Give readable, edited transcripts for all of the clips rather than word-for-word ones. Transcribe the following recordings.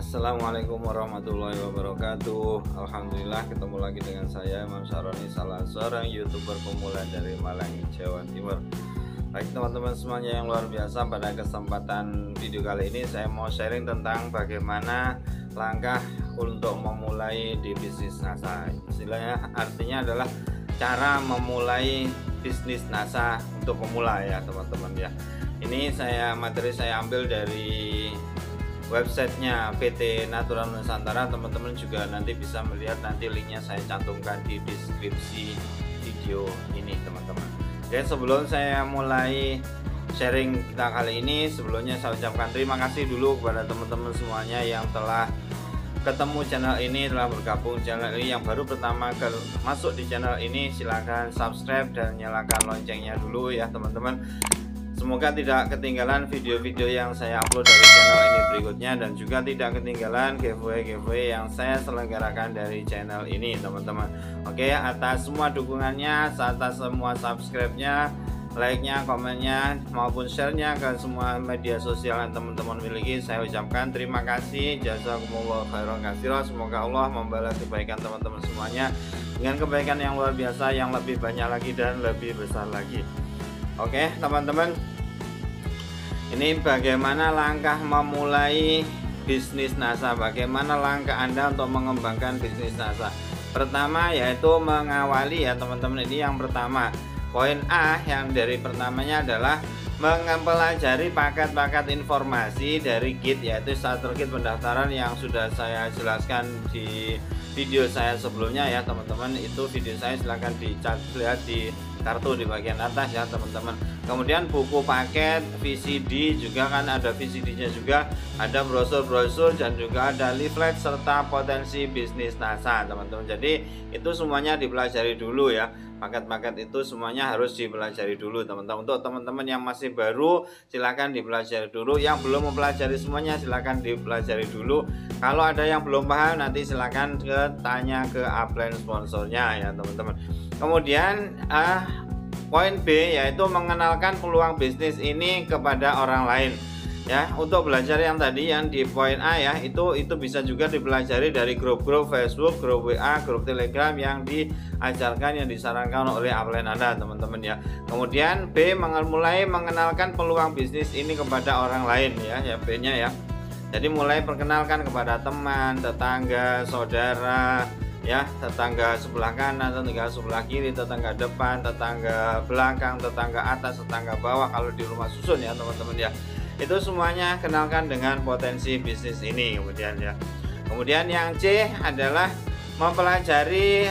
Assalamualaikum warahmatullahi wabarakatuh. Alhamdulillah ketemu lagi dengan saya Imam Saroni, salah seorang YouTuber pemula dari Malang, Jawa Timur. Baik teman-teman semuanya yang luar biasa, pada kesempatan video kali ini saya mau sharing tentang bagaimana langkah untuk memulai di bisnis NASA. Istilahnya artinya adalah cara memulai bisnis NASA untuk pemula ya teman-teman ya. Ini materi saya ambil dari websitenya PT Natura Nusantara. Teman-teman juga nanti bisa melihat, nanti linknya saya cantumkan di deskripsi video ini teman-teman. Oke, sebelum saya mulai sharing kita kali ini, sebelumnya saya ucapkan terima kasih dulu kepada teman-teman semuanya yang telah ketemu channel ini, telah bergabung channel ini. Yang baru pertama masuk di channel ini, silahkan subscribe dan nyalakan loncengnya dulu ya teman-teman. Semoga tidak ketinggalan video-video yang saya upload dari channel ini berikutnya, dan juga tidak ketinggalan giveaway yang saya selenggarakan dari channel ini teman-teman. Oke, atas semua dukungannya, atas semua subscribe-nya, like-nya, komennya, maupun share-nya ke semua media sosial yang teman-teman miliki, saya ucapkan terima kasih. Jazakumullah khairan katsiran. Semoga Allah membalas kebaikan teman-teman semuanya dengan kebaikan yang luar biasa, yang lebih banyak lagi dan lebih besar lagi. Oke teman-teman, ini bagaimana langkah memulai bisnis NASA, bagaimana langkah Anda untuk mengembangkan bisnis NASA. Pertama yaitu mengawali ya teman-teman. Ini yang pertama, poin A yang dari pertamanya adalah mempelajari paket-paket informasi dari Git, yaitu starter kit pendaftaran yang sudah saya jelaskan di video saya sebelumnya ya teman-teman. Itu video saya silahkan dilihat di kartu di bagian atas ya teman-teman. Kemudian buku paket, VCD juga kan ada, VCD-nya juga ada, brosur-brosur, dan juga ada leaflet serta potensi bisnis NASA teman-teman. Jadi itu semuanya dipelajari dulu ya. Paket-paket itu semuanya harus dipelajari dulu teman-teman. Untuk teman-teman yang masih baru silakan dipelajari dulu, yang belum mempelajari semuanya silakan dipelajari dulu. Kalau ada yang belum paham nanti silakan tanya ke upline sponsornya ya teman-teman. Kemudian poin B yaitu mengenalkan peluang bisnis ini kepada orang lain ya. Untuk belajar yang tadi yang di poin A ya, itu bisa juga dipelajari dari grup-grup Facebook, grup WA, grup Telegram yang diajarkan, yang disarankan oleh upline Anda teman-teman ya. Kemudian B, mulai mengenalkan peluang bisnis ini kepada orang lain ya B-nya ya. Jadi mulai perkenalkan kepada teman, tetangga, saudara ya, tetangga sebelah kanan, tetangga sebelah kiri, tetangga depan, tetangga belakang, tetangga atas, tetangga bawah kalau di rumah susun ya teman-teman ya. Itu semuanya kenalkan dengan potensi bisnis ini. Kemudian yang C adalah pelajari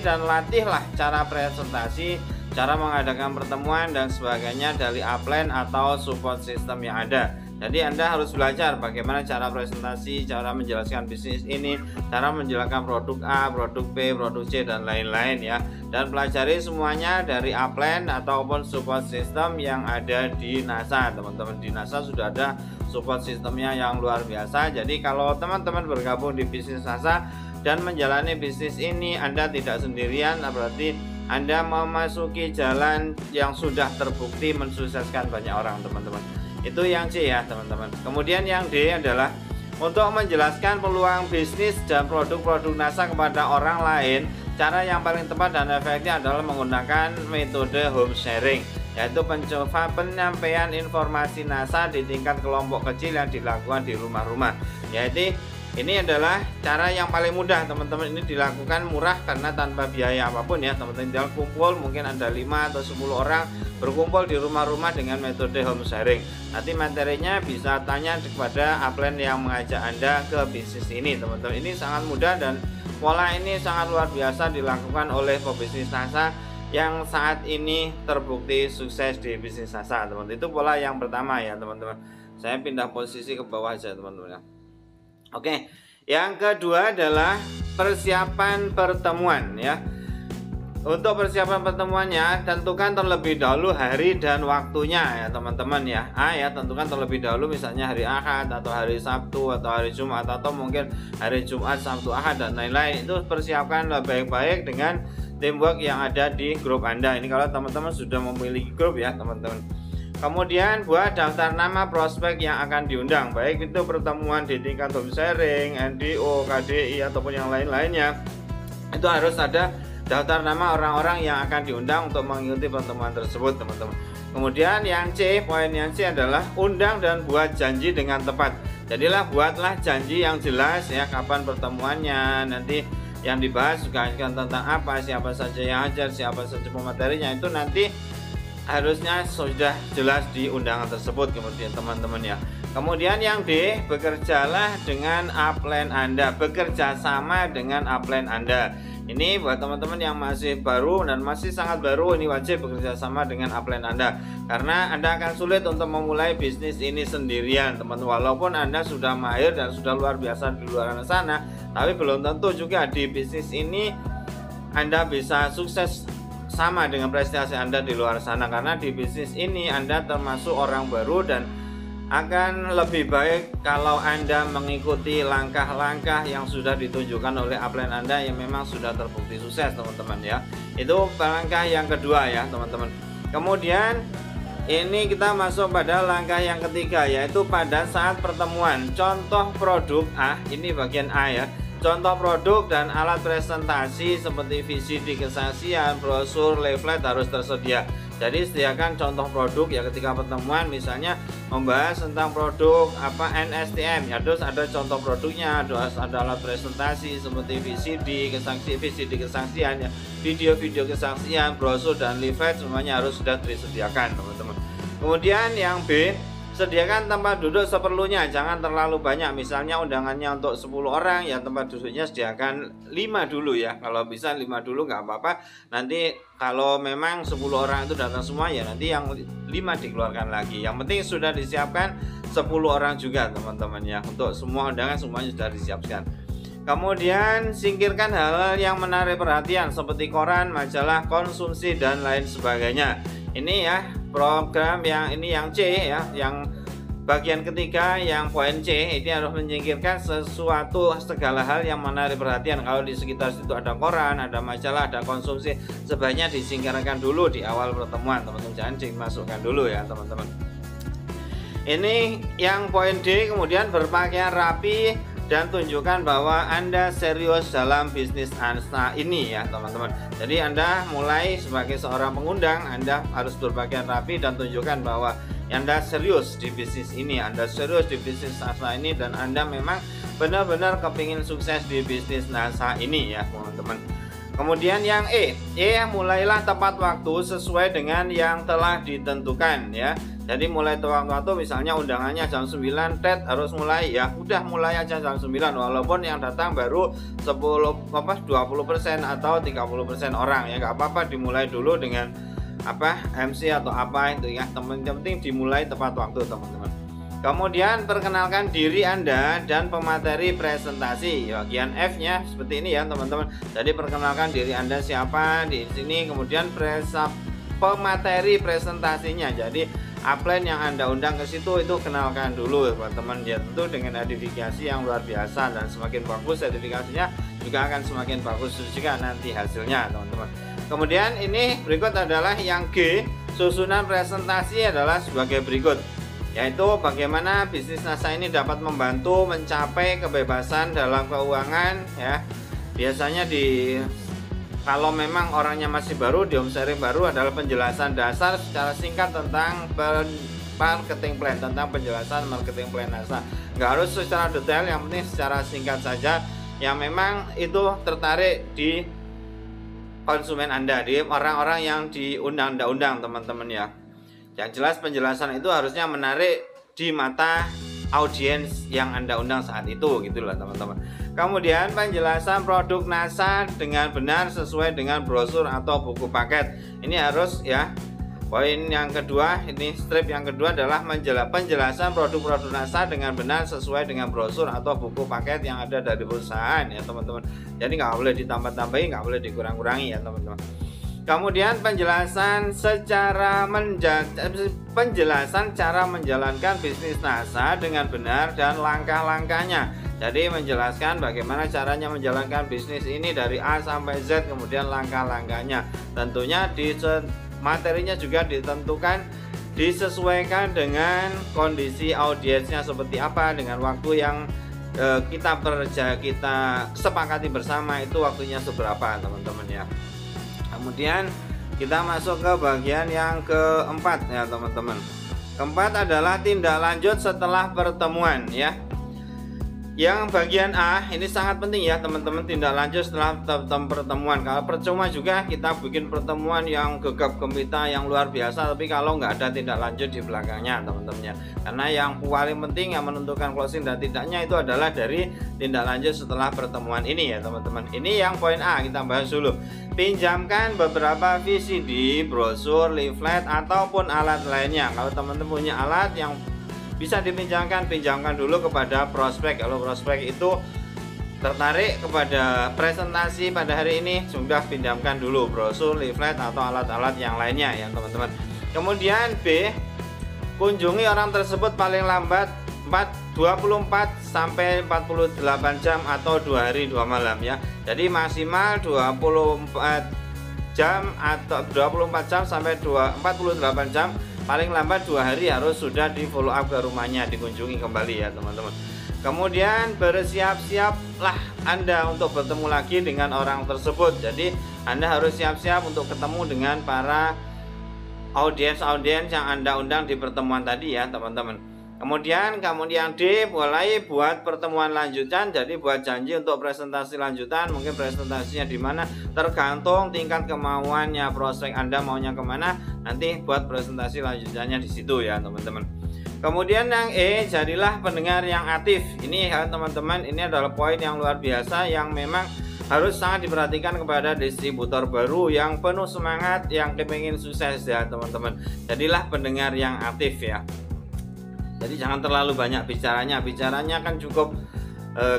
dan latihlah cara presentasi, cara mengadakan pertemuan dan sebagainya dari upline atau support system yang ada. Jadi Anda harus belajar bagaimana cara presentasi, cara menjelaskan bisnis ini, cara menjelaskan produk A, produk B, produk C, dan lain-lain ya. Dan pelajari semuanya dari upline ataupun support system yang ada di NASA teman-teman. Di NASA sudah ada support sistemnya yang luar biasa. Jadi kalau teman-teman bergabung di bisnis NASA dan menjalani bisnis ini, Anda tidak sendirian, berarti Anda memasuki jalan yang sudah terbukti mensukseskan banyak orang teman-teman. Itu yang C ya teman-teman. Kemudian yang D adalah untuk menjelaskan peluang bisnis dan produk-produk NASA kepada orang lain. Cara yang paling tepat dan efektif adalah menggunakan metode home sharing, yaitu mencoba penyampaian informasi NASA di tingkat kelompok kecil yang dilakukan di rumah-rumah. Yaitu ini adalah cara yang paling mudah teman-teman. Ini dilakukan murah karena tanpa biaya apapun ya teman-teman. Tinggal kumpul, mungkin ada 5 atau 10 orang berkumpul di rumah-rumah dengan metode home sharing. Nanti materinya bisa tanya kepada upline yang mengajak Anda ke bisnis ini teman-teman. Ini sangat mudah dan pola ini sangat luar biasa dilakukan oleh pebisnis NASA yang saat ini terbukti sukses di bisnis NASA teman-teman. Itu pola yang pertama ya teman-teman. Saya pindah posisi ke bawah aja teman-teman ya. Oke, yang kedua adalah persiapan pertemuan ya. Untuk persiapan pertemuannya, tentukan terlebih dahulu hari dan waktunya ya teman-teman ya. Ya, tentukan terlebih dahulu misalnya hari Ahad atau hari Sabtu atau hari Jumat, atau mungkin hari Jumat, Sabtu, Ahad, dan lain-lain. Itu persiapkan baik-baik dengan teamwork yang ada di grup Anda. Ini kalau teman-teman sudah memiliki grup ya teman-teman. Kemudian buat daftar nama prospek yang akan diundang, baik itu pertemuan di tingkat home sharing, NDO, KDI ataupun yang lain-lainnya. Itu harus ada daftar nama orang-orang yang akan diundang untuk mengikuti pertemuan tersebut, teman-teman. Kemudian yang C, poin yang C adalah undang dan buat janji dengan tepat. Jadilah buatlah janji yang jelas ya, kapan pertemuannya, nanti yang dibahas juga tentang apa, siapa saja yang hadir, siapa saja pematerinya, itu nanti harusnya sudah jelas di undangan tersebut. Kemudian teman-teman ya. Kemudian yang D, bekerjalah dengan upline Anda, bekerja sama dengan upline Anda. Ini buat teman-teman yang masih baru dan masih sangat baru, ini wajib bekerja sama dengan upline Anda, karena Anda akan sulit untuk memulai bisnis ini sendirian, teman-teman. Walaupun Anda sudah mahir dan sudah luar biasa di luar sana, tapi belum tentu juga di bisnis ini Anda bisa sukses sama dengan prestasi Anda di luar sana, karena di bisnis ini Anda termasuk orang baru dan akan lebih baik kalau Anda mengikuti langkah-langkah yang sudah ditunjukkan oleh upline Anda yang memang sudah terbukti sukses, teman-teman ya. Itu langkah yang kedua ya, teman-teman. Kemudian ini kita masuk pada langkah yang ketiga, yaitu pada saat pertemuan. Contoh produk A, ini bagian A ya. Contoh produk dan alat presentasi seperti VCD kesaksian, brosur, leaflet harus tersedia. Jadi sediakan contoh produk ya ketika pertemuan, misalnya membahas tentang produk apa NSTM ya, terus ada contoh produknya, terus ada alat presentasi seperti VCD kesaksian ya, video kesaksian, brosur dan leaflet, semuanya harus sudah disediakan, teman-teman. Kemudian yang B, sediakan tempat duduk seperlunya, jangan terlalu banyak. Misalnya undangannya untuk 10 orang ya, tempat duduknya sediakan 5 dulu ya. Kalau bisa 5 dulu nggak apa-apa. Nanti kalau memang 10 orang itu datang semua ya, nanti yang 5 dikeluarkan lagi. Yang penting sudah disiapkan 10 orang juga, teman-teman ya. Untuk semua undangan semuanya sudah disiapkan. Kemudian singkirkan hal-hal yang menarik perhatian seperti koran, majalah, konsumsi dan lain sebagainya. Ini ya program yang ini yang C ya, yang bagian ketiga yang poin C, ini harus menyingkirkan sesuatu segala hal yang menarik perhatian. Kalau di sekitar situ ada koran, ada majalah, ada konsumsi, sebaiknya disingkirkan dulu di awal pertemuan, teman-teman. Jangan dimasukkan dulu ya, teman-teman. Ini yang poin D. Kemudian berpakaian rapi dan tunjukkan bahwa Anda serius dalam bisnis Anda ini ya, teman-teman. Jadi Anda mulai sebagai seorang pengundang, Anda harus berpakaian rapi dan tunjukkan bahwa Anda serius di bisnis ini, Anda serius di bisnis NASA ini, dan Anda memang benar-benar kepingin sukses di bisnis NASA ini ya, teman-teman. Kemudian yang E, mulailah tepat waktu sesuai dengan yang telah ditentukan ya. Jadi mulai tepat waktu, misalnya undangannya jam 9, harus mulai ya, udah mulai aja jam 9, walaupun yang datang baru 20% atau 30% orang ya, nggak apa-apa, dimulai dulu dengan MC atau apa itu ya, teman-teman. Penting dimulai tepat waktu, teman-teman. Kemudian perkenalkan diri Anda dan pemateri presentasi. Bagian F-nya seperti ini ya, teman-teman. Jadi perkenalkan diri Anda siapa di sini, kemudian pemateri presentasinya. Jadi upline yang Anda undang ke situ itu kenalkan dulu, teman-teman ya, tentu dengan sertifikasi yang luar biasa, dan semakin bagus sertifikasinya juga akan semakin bagus juga nanti hasilnya, teman-teman. Kemudian ini berikut adalah yang G, susunan presentasi adalah sebagai berikut, yaitu bagaimana bisnis NASA ini dapat membantu mencapai kebebasan dalam keuangan ya. Biasanya kalau memang orangnya masih baru, di home sharing baru, adalah penjelasan dasar secara singkat tentang marketing plan, tentang penjelasan marketing plan NASA. Nggak harus secara detail, yang penting secara singkat saja, yang memang itu tertarik di konsumen Anda, di orang-orang yang diundang, teman-teman ya. Yang jelas penjelasan itu harusnya menarik di mata audiens yang Anda undang saat itu, gitu loh, teman-teman. Kemudian penjelasan produk NASA dengan benar sesuai dengan brosur atau buku paket. Ini harus ya. Poin yang kedua, ini strip yang kedua adalah penjelasan produk-produk NASA dengan benar sesuai dengan brosur atau buku paket yang ada dari perusahaan ya, teman-teman. Jadi nggak boleh ditambah-tambahi, nggak boleh dikurang-kurangi ya, teman-teman. Kemudian penjelasan cara menjalankan bisnis NASA dengan benar dan langkah-langkahnya. Jadi menjelaskan bagaimana caranya menjalankan bisnis ini dari A sampai Z, kemudian langkah-langkahnya. Tentunya di materinya juga ditentukan disesuaikan dengan kondisi audiensnya seperti apa, dengan waktu yang kita sepakati bersama itu waktunya seberapa teman-teman ya. Kemudian kita masuk ke bagian yang keempat ya teman-teman. Keempat adalah tindak lanjut setelah pertemuan ya. Yang bagian A ini sangat penting ya teman-teman, tindak lanjut setelah pertemuan. Kalau percuma juga kita bikin pertemuan yang gegap gempita yang luar biasa, tapi kalau nggak ada tindak lanjut di belakangnya teman-teman ya. Karena yang paling penting yang menentukan closing dan tidaknya itu adalah dari tindak lanjut setelah pertemuan ini ya teman-teman. Ini yang poin A, kita bahas dulu. Pinjamkan beberapa VCD, brosur, leaflet ataupun alat lainnya. Kalau teman-teman punya alat yang bisa dipinjamkan, pinjamkan dulu kepada prospek. Kalau prospek itu tertarik kepada presentasi pada hari ini, sudah pinjamkan dulu brosur, leaflet atau alat-alat yang lainnya ya teman-teman. Kemudian B, kunjungi orang tersebut paling lambat 24 sampai 48 jam atau 2 hari 2 malam ya. Jadi maksimal 24 jam atau 24 jam sampai 48 jam, paling lambat 2 hari harus sudah di follow up ke rumahnya, dikunjungi kembali ya teman-teman. Kemudian bersiap-siaplah Anda untuk bertemu lagi dengan orang tersebut. Jadi Anda harus siap-siap untuk ketemu dengan para audiens yang Anda undang di pertemuan tadi ya teman-teman. Kemudian D, mulai buat pertemuan lanjutan. Jadi buat janji untuk presentasi lanjutan. Mungkin presentasinya di mana tergantung tingkat kemauannya prospek Anda maunya kemana. Nanti buat presentasi lanjutannya di situ ya teman-teman. Kemudian yang E, jadilah pendengar yang aktif. Ini ya teman-teman, ini adalah poin yang luar biasa yang memang harus sangat diperhatikan kepada distributor baru yang penuh semangat, yang kepingin sukses ya teman-teman. Jadilah pendengar yang aktif ya. Jadi jangan terlalu banyak bicaranya kan cukup.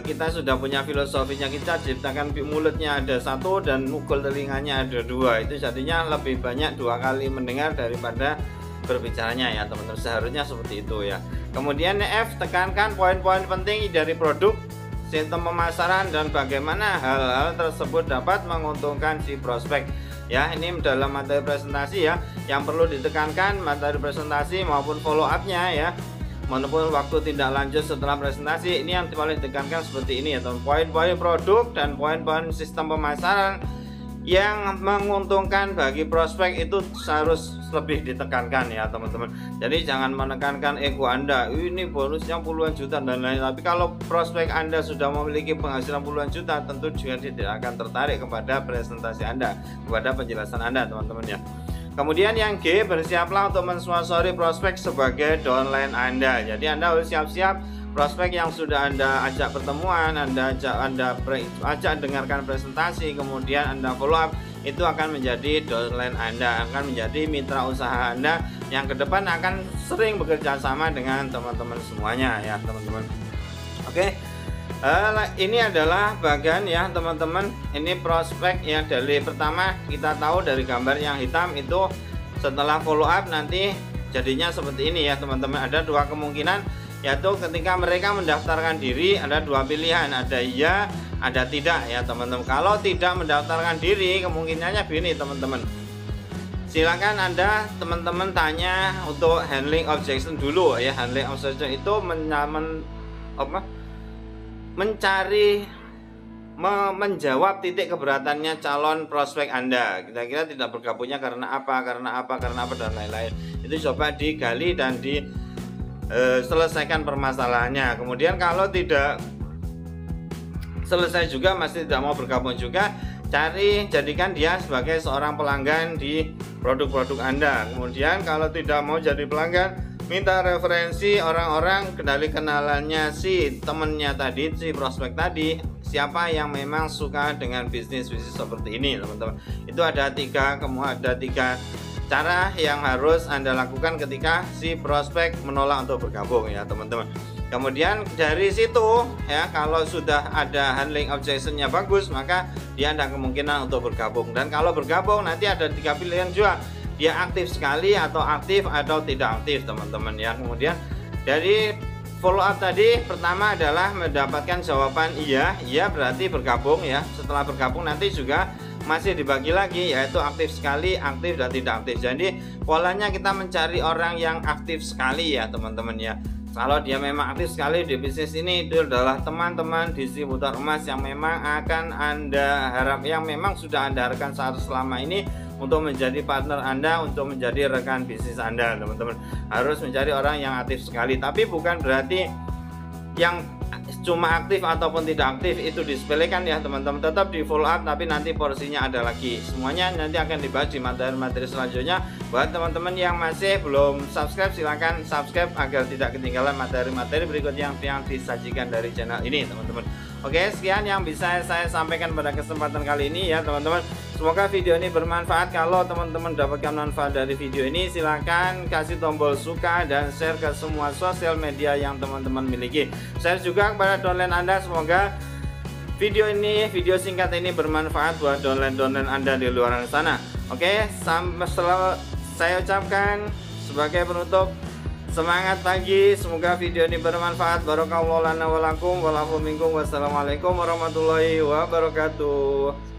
Kita sudah punya filosofinya, kita ciptakan mulutnya ada 1 dan mukul telinganya ada 2. Itu jadinya lebih banyak 2 kali mendengar daripada berbicaranya ya teman-teman. Seharusnya seperti itu ya. Kemudian F, tekankan poin-poin penting dari produk, sistem pemasaran, dan bagaimana hal-hal tersebut dapat menguntungkan si prospek. Ya, ini dalam materi presentasi ya, yang perlu ditekankan materi presentasi maupun follow up-nya ya. Maupun waktu tindak lanjut setelah presentasi, ini yang paling ditekankan seperti ini ya teman. Poin-poin produk dan poin-poin sistem pemasaran yang menguntungkan bagi prospek itu harus lebih ditekankan ya teman-teman. Jadi jangan menekankan ego Anda, ini bonusnya puluhan juta dan lain-lain. Tapi kalau prospek Anda sudah memiliki penghasilan puluhan juta, tentu juga tidak akan tertarik kepada presentasi Anda, kepada penjelasan Anda teman-teman ya. Kemudian yang G, bersiaplah untuk mensuasori prospek sebagai downline Anda. Jadi Anda harus siap-siap prospek yang sudah Anda ajak pertemuan, Anda ajak dengarkan presentasi, kemudian Anda follow up, itu akan menjadi downline Anda, akan menjadi mitra usaha Anda yang ke depan akan sering bekerja sama dengan teman-teman semuanya ya teman-teman. Oke. Ini adalah bagian ya teman-teman, ini prospek ya. Dari pertama kita tahu dari gambar yang hitam itu setelah follow up nanti jadinya seperti ini ya teman-teman. Ada 2 kemungkinan, yaitu ketika mereka mendaftarkan diri ada 2 pilihan, ada iya ada tidak ya teman-teman. Kalau tidak mendaftarkan diri kemungkinannya begini teman-teman, silakan Anda teman-teman tanya untuk handling objection dulu ya. Handling objection itu menjawab titik keberatannya calon prospek Anda. Kira-kira tidak bergabungnya karena apa dan lain-lain. Itu coba digali dan diselesaikan permasalahannya. Kemudian kalau tidak selesai juga, masih tidak mau bergabung juga, jadikan dia sebagai seorang pelanggan di produk-produk Anda. Kemudian kalau tidak mau jadi pelanggan, minta referensi orang-orang dari kenalannya si temennya tadi, si prospek tadi, siapa yang memang suka dengan bisnis seperti ini teman-teman. Itu ada 3 cara yang harus Anda lakukan ketika si prospek menolak untuk bergabung ya teman-teman. Kemudian dari situ ya, kalau sudah ada handling objectionnya bagus, maka dia ada kemungkinan untuk bergabung. Dan kalau bergabung nanti ada 3 pilihan juga, dia aktif sekali atau aktif atau tidak aktif teman-teman ya. Kemudian dari follow up tadi, pertama adalah mendapatkan jawaban iya berarti bergabung ya. Setelah bergabung nanti juga masih dibagi lagi, yaitu aktif sekali, aktif dan tidak aktif. Jadi polanya kita mencari orang yang aktif sekali ya teman-teman ya. Kalau dia memang aktif sekali di bisnis ini, itu adalah teman-teman distributor emas yang memang akan Anda harap, yang memang sudah Anda harapkan selama ini untuk menjadi partner Anda, untuk menjadi rekan bisnis Anda. Teman-teman harus mencari orang yang aktif sekali, tapi bukan berarti yang cuma aktif ataupun tidak aktif itu disepelekan ya teman-teman. Tetap di follow up, tapi nanti porsinya ada lagi. Semuanya nanti akan dibahas di materi-materi selanjutnya. Buat teman-teman yang masih belum subscribe, silahkan subscribe agar tidak ketinggalan materi-materi berikutnya yang disajikan dari channel ini teman-teman. Oke, sekian yang bisa saya sampaikan pada kesempatan kali ini ya teman-teman. Semoga video ini bermanfaat. Kalau teman-teman dapatkan manfaat dari video ini, silahkan kasih tombol suka dan share ke semua sosial media yang teman-teman miliki. Share juga kepada downline Anda. Semoga video singkat ini bermanfaat buat downline Anda di luar sana. Oke, setelah saya ucapkan sebagai penutup, semangat pagi, semoga video ini bermanfaat. Barakallahu lana wa lakum wa lakum minkum. Wassalamualaikum warahmatullahi wabarakatuh.